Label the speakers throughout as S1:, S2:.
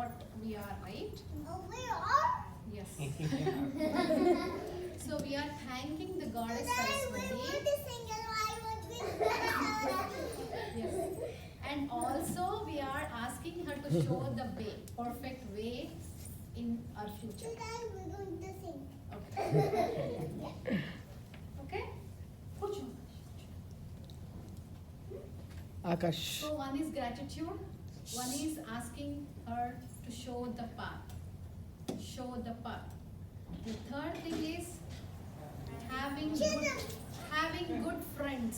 S1: what we are, right?
S2: Oh, we are?
S1: Yes. So we are thanking the goddess
S2: We
S1: Saraswati.
S2: want to sing and I would be
S1: Yes. And also we are asking her to show the way, perfect way in our future.
S2: Today we're going to sing.
S1: Okay. Okay? Kuchu.
S3: Akash.
S1: So one is gratitude, one is asking her to show the path. Show the path. The third thing is having good friends.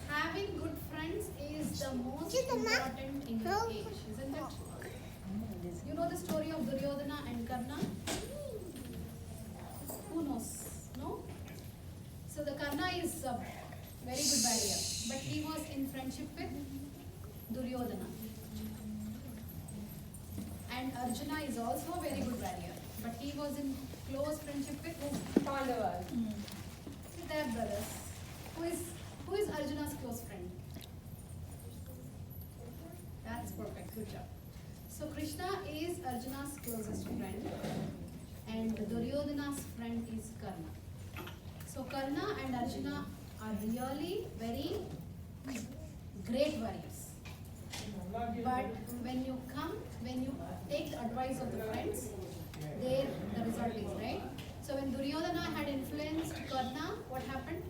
S1: Having good friends is the most important in your age, isn't it? You know the story of Duryodhana and Karna? Who knows? No? So the Karna is a very good warrior, but he was in friendship with Duryodhana. And Arjuna is also a very good warrior, but he was in close friendship with whom?
S4: Pandavas.
S1: With their brothers. Who is Arjuna's close friend? That's perfect. Good job. So Krishna is Arjuna's closest friend, and Duryodhana's friend is Karna. So Karna and Arjuna are really very great warriors. But when you take the advice of the friends, there the result is, right? So when Duryodhana had influenced Karna, what happened?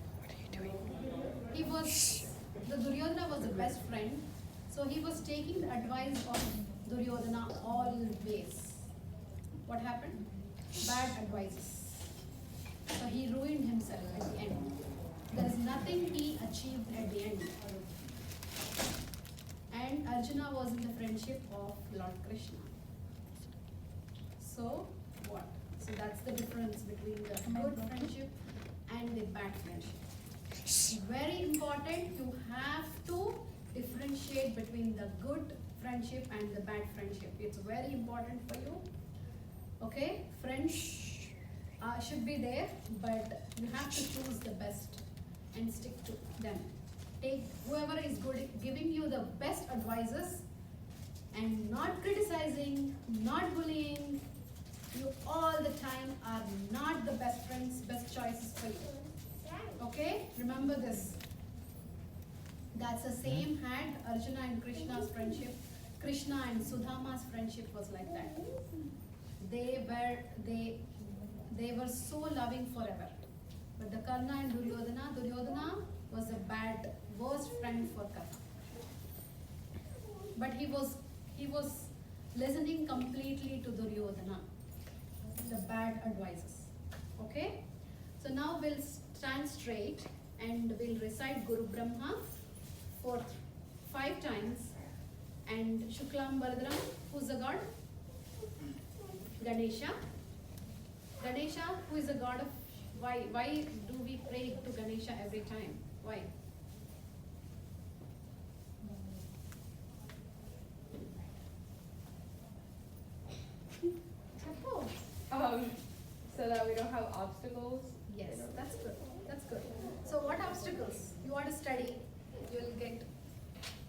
S1: The Duryodhana was the best friend, so he was taking the advice of Duryodhana always. What happened? Bad advices. So he ruined himself at the end. There is nothing he achieved at the end. And Arjuna was in the friendship of Lord Krishna. So what? So that's the difference between the good friendship and the bad friendship. Very important, you have to differentiate between the good friendship and the bad friendship. It's very important for you. Okay, friends should be there, but you have to choose the best and stick to them. Take whoever is good, giving you the best advices and not criticizing, not bullying. You all the time are not the best friends, best choices for you. Okay, remember this. That's the same had Arjuna and Krishna's friendship. Krishna and Sudama's friendship was like that. They were so loving forever. But the Karna and Duryodhana was a bad, worst friend for Karna. But he was listening completely to Duryodhana, the bad advices. Okay? So now we'll stand straight and we'll recite Guru Brahma for 5 times. And Shuklam Bharadram, who's the god? Ganesha. Ganesha, who is the god of, why do we pray to Ganesha every time? Why? Chapo.
S4: So that we don't have obstacles.
S1: Yes, that's good. That's good. So what obstacles? You want to study, you'll get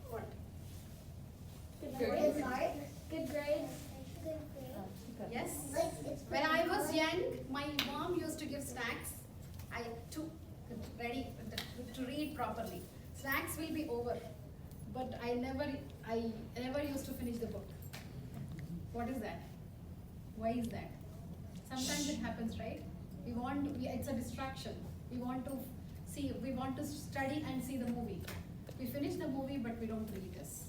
S1: what?
S2: Good
S4: grades.
S2: Good grades.
S1: Yes.
S2: Like, it's
S1: When I was
S2: pretty
S1: young, my mom used to give snacks. I took ready to read properly. Snacks will be over, but I never used to finish the book. What is that? Why is that? Sometimes it happens, right? It's a distraction. We want to study and see the movie. We finish the movie, but we don't read this.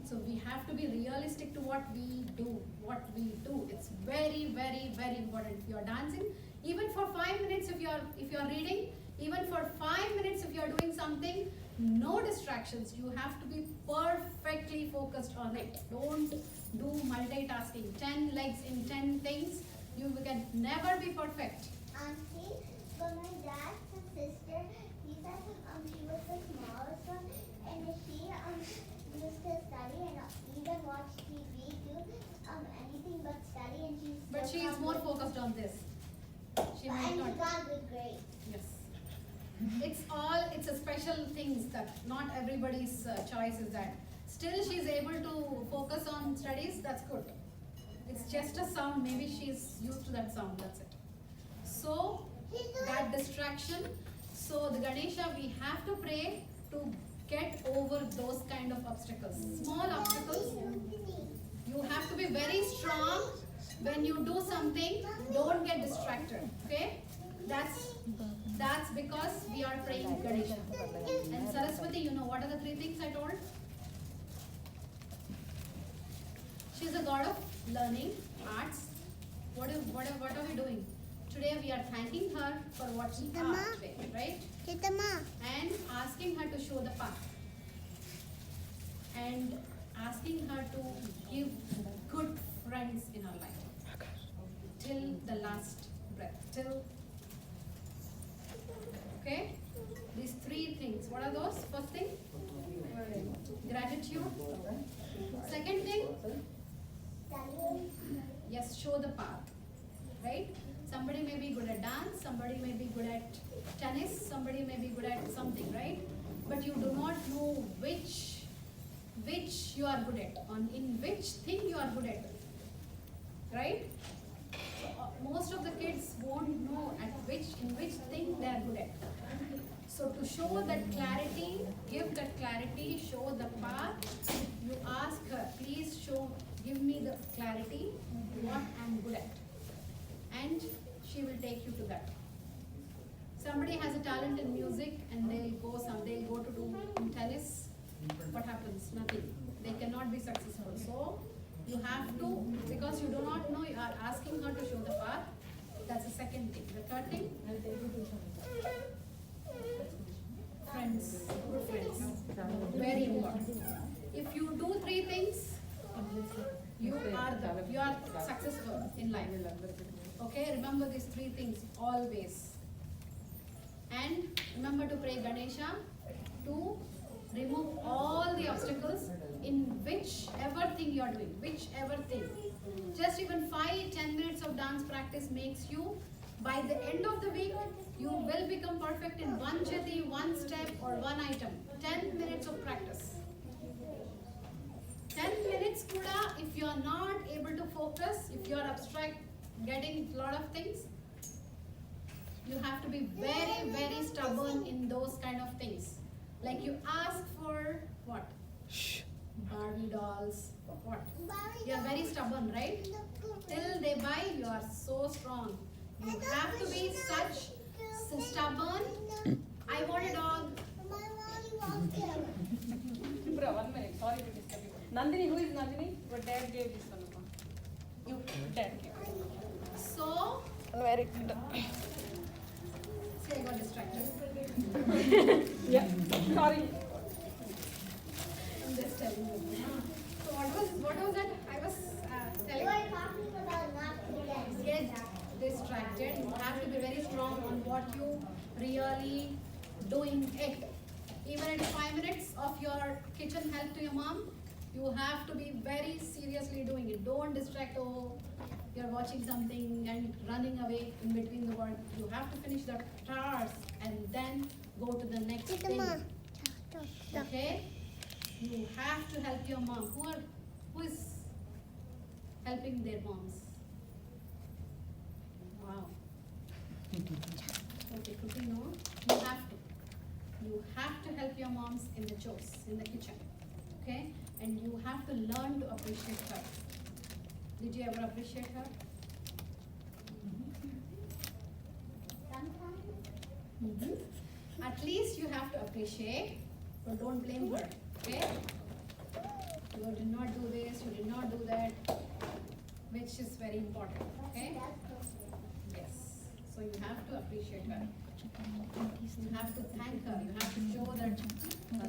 S1: So we have to be realistic to what we do. It's very, very, very important. If you are dancing, even for 5 minutes, if you are reading, even for 5 minutes, if you are doing something, no distractions. You have to be perfectly focused on it. Don't do multitasking. 10 legs in 10 things. You can never be perfect.
S2: Auntie, for my dad and sister, he said she was the smallest one, and she used to study and even watch TV, do anything but study, and
S1: But she is more focused on this. She might
S2: and she
S1: not.
S2: got good grades.
S1: Yes. It's a special things that not everybody's choice is that. still she's able to focus on studies, that's good. It's just a sound, maybe she's used to that sound, that's it. So, that distraction. So, the Ganesha, we have to pray to get over those kind of obstacles. Small obstacles. You have to be very strong. When you do something, don't get distracted. Okay? That's because we are praying Ganesha. And Saraswati, you know what are the three things I told? She's a god of learning, arts. What are we doing? Today we are thanking her for what she taught today, right? And asking her to show the path. And asking her to give good friends in our life. Till the last breath. Okay? These three things. What are those? First thing? Gratitude. Second thing? Yes, show the path. Right? Somebody may be good at dance, somebody may be good at tennis, somebody may be good at something, right? But you do not know which you are good at, in which thing you are good at, right? So, most of the kids won't know in which thing they are good at. So to show that clarity, give that clarity, show the path, you ask her, please give me the clarity, what I'm good at. And she will take you to that. Somebody has a talent in music and they'll go to do in tennis. What happens? Nothing. They cannot be successful. So you have to, because you do not know, you are asking her to show the path. That's the second thing. The third thing? Friends. Good friends. Very important. If you do three things, you are successful in life. Okay, remember these three things always. And remember to pray Ganesha to remove all the obstacles in whichever thing you are doing, whichever thing. Just even 5-10 minutes of dance practice makes you, by the end of the week, you will become perfect in one jati, one step or one item. 10 minutes of practice. 10 minutes kuda, if you are not able to focus, if you are abstract, getting a lot of things, you have to be very, very stubborn in those kind of things. Like you ask for what? Barbie dolls. What? You are very stubborn, right? Till they buy, you are so strong. You have to be such stubborn. I want a dog.
S4: Bro, 1 minute. Sorry to disturb you. Nandini, who is Nandini? Your dad gave this one. You dad gave.
S1: So,
S3: Very good.
S1: say I got distracted.
S4: Yeah. Sorry.
S1: I'm just telling you. So what was that? I was telling.
S2: You are talking about not to
S1: Get distracted. You have to be very strong on what you really doing it. Even in 5 minutes of your kitchen help to your mom, you have to be very seriously doing it. Don't distract. Oh, you're watching something and running away in between the work. You have to finish the task and then go to the next thing. Okay? You have to help your mom. Who is helping their moms? Wow. Okay, cooking, no? You have to. You have to help your moms in the chores, in the kitchen. Okay? And you have to learn to appreciate her. Did you ever appreciate her? At least you have to appreciate, but don't blame her. Okay? You did not do this, you did not do that, which is very important. Okay? Yes. So you have to appreciate her. You have to thank her. You have to show that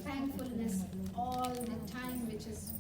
S1: thankfulness all the time, which is